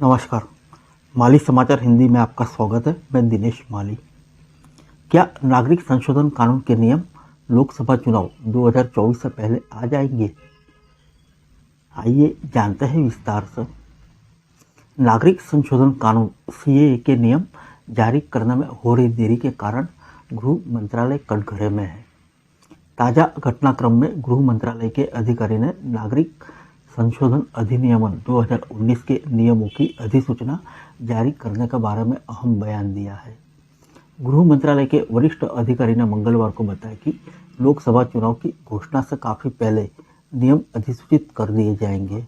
नमस्कार। माली समाचार हिंदी में आपका स्वागत है। मैं दिनेश माली। क्या नागरिक संशोधन कानून के नियम लोकसभा चुनाव 2024 से पहले आ जाएंगे? आइए जानते हैं विस्तार से। नागरिक संशोधन कानून सीएए के नियम जारी करने में हो रही देरी के कारण गृह मंत्रालय कटघरे में है। ताज़ा घटनाक्रम में गृह मंत्रालय के अधिकारी ने नागरिक संशोधन अधिनियम 2019 के नियमों की अधिसूचना जारी करने के बारे में अहम बयान दिया है। गृह मंत्रालय के वरिष्ठ अधिकारी ने मंगलवार को बताया कि लोकसभा चुनाव की घोषणा से काफ़ी पहले नियम अधिसूचित कर दिए जाएंगे।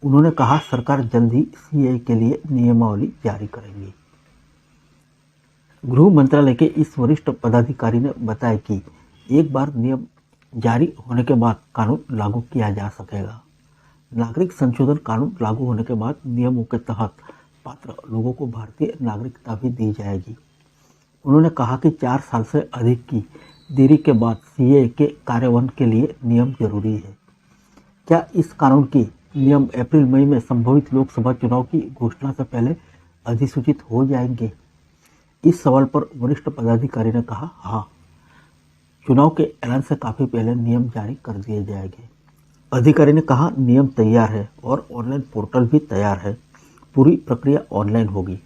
उन्होंने कहा, सरकार जल्द ही सीएए के लिए नियमावली जारी करेगी। गृह मंत्रालय के इस वरिष्ठ पदाधिकारी ने बताया कि एक बार नियम जारी होने के बाद कानून लागू किया जा सकेगा। नागरिक संशोधन कानून लागू होने के बाद नियमों के तहत पात्र लोगों को भारतीय नागरिकता भी दी जाएगी। उन्होंने कहा कि 4 साल से अधिक की देरी के बाद सीएए के कार्यान्वयन के लिए नियम जरूरी है। क्या इस कानून के नियम अप्रैल मई में संभवित लोकसभा चुनाव की घोषणा से पहले अधिसूचित हो जाएंगे? इस सवाल पर वरिष्ठ पदाधिकारी ने कहा, हाँ, चुनाव के ऐलान से काफ़ी पहले नियम जारी कर दिए जाएंगे। अधिकारी ने कहा, नियम तैयार है और ऑनलाइन पोर्टल भी तैयार है। पूरी प्रक्रिया ऑनलाइन होगी।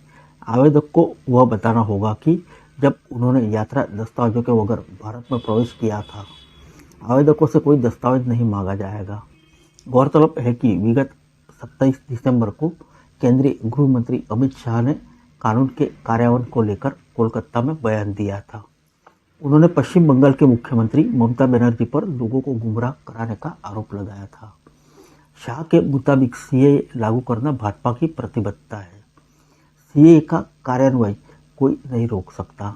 आवेदक को वह बताना होगा कि जब उन्होंने यात्रा दस्तावेजों के बगैर भारत में प्रवेश किया था। आवेदकों से कोई दस्तावेज नहीं मांगा जाएगा। गौरतलब है कि विगत 27 दिसंबर को केंद्रीय गृह मंत्री अमित शाह ने कानून के कार्यान्वयन को लेकर कोलकाता में बयान दिया था। उन्होंने पश्चिम बंगाल के मुख्यमंत्री ममता बनर्जी पर लोगों को गुमराह कराने का आरोप लगाया था। शाह के मुताबिक सीएए लागू करना भाजपा की प्रतिबद्धता है। सीएए का कार्यान्वयन कोई नहीं रोक सकता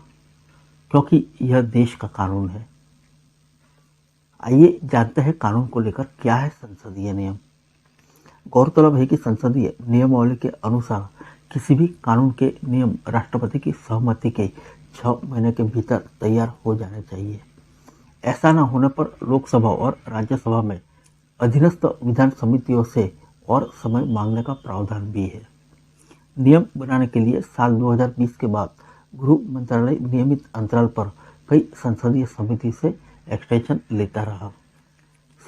क्योंकि यह देश का कानून है। आइए जानते हैं कानून को लेकर क्या है संसदीय नियम। गौरतलब है कि संसदीय नियमावली के अनुसार किसी भी कानून के नियम राष्ट्रपति की सहमति के 6 महीने के भीतर तैयार हो जाने चाहिए। ऐसा न होने पर लोकसभा और राज्यसभा में अधीनस्थ विधान समितियों से और समय मांगने का प्रावधान भी है। नियम बनाने के लिए साल 2020 के बाद गृह मंत्रालय नियमित अंतराल पर कई संसदीय समिति से एक्सटेंशन लेता रहा।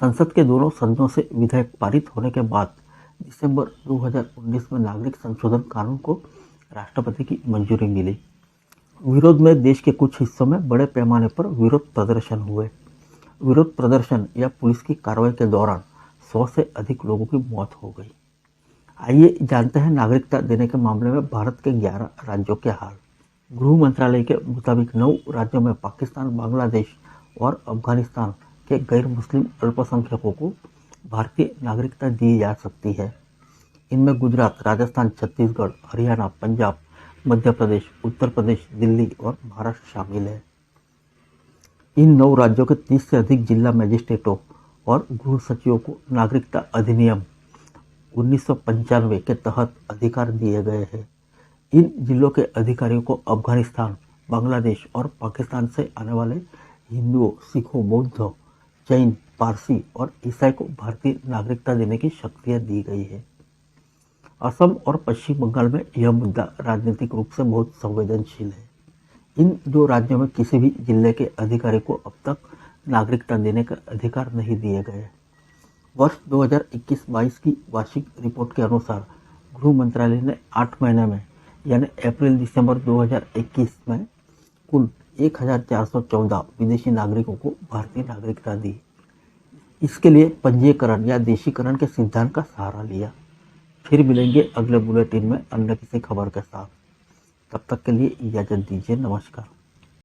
संसद के दोनों सदनों से विधेयक पारित होने के बाद दिसंबर 2019 में नागरिक संशोधन कानून को राष्ट्रपति की मंजूरी मिली। विरोध में देश के कुछ हिस्सों में बड़े पैमाने पर विरोध प्रदर्शन हुए। विरोध प्रदर्शन या पुलिस की कार्रवाई के दौरान 100 से अधिक लोगों की मौत हो गई। आइए जानते हैं नागरिकता देने के मामले में भारत के 11 राज्यों के हाल। गृह मंत्रालय के मुताबिक 9 राज्यों में पाकिस्तान, बांग्लादेश और अफगानिस्तान के गैर मुस्लिम अल्पसंख्यकों को भारतीय नागरिकता दी जा सकती है। इनमें गुजरात, राजस्थान, छत्तीसगढ़, हरियाणा, पंजाब, मध्य प्रदेश, उत्तर प्रदेश, दिल्ली और महाराष्ट्र शामिल है। इन 9 राज्यों के 30 से अधिक जिला मजिस्ट्रेटों और गृह सचिवों को नागरिकता अधिनियम 1995 के तहत अधिकार दिए गए हैं। इन जिलों के अधिकारियों को अफगानिस्तान, बांग्लादेश और पाकिस्तान से आने वाले हिंदुओं, सिखों, बौद्ध, जैन, पारसी और ईसाई को भारतीय नागरिकता देने की शक्तियाँ दी गई है। असम और पश्चिम बंगाल में यह मुद्दा राजनीतिक रूप से बहुत संवेदनशील है। इन 2 राज्यों में किसी भी जिले के अधिकारी को अब तक नागरिकता देने का अधिकार नहीं दिए गए। वर्ष 2021-22 की वार्षिक रिपोर्ट के अनुसार गृह मंत्रालय ने 8 महीने में यानी अप्रैल-दिसंबर 2021 में कुल 1414 विदेशी नागरिकों को भारतीय नागरिकता दी। इसके लिए पंजीकरण या देशीकरण के सिद्धांत का सहारा लिया। फिर मिलेंगे अगले बुलेटिन में अन्य किसी खबर के साथ। तब तक के लिए इजाज़त दीजिए। नमस्कार।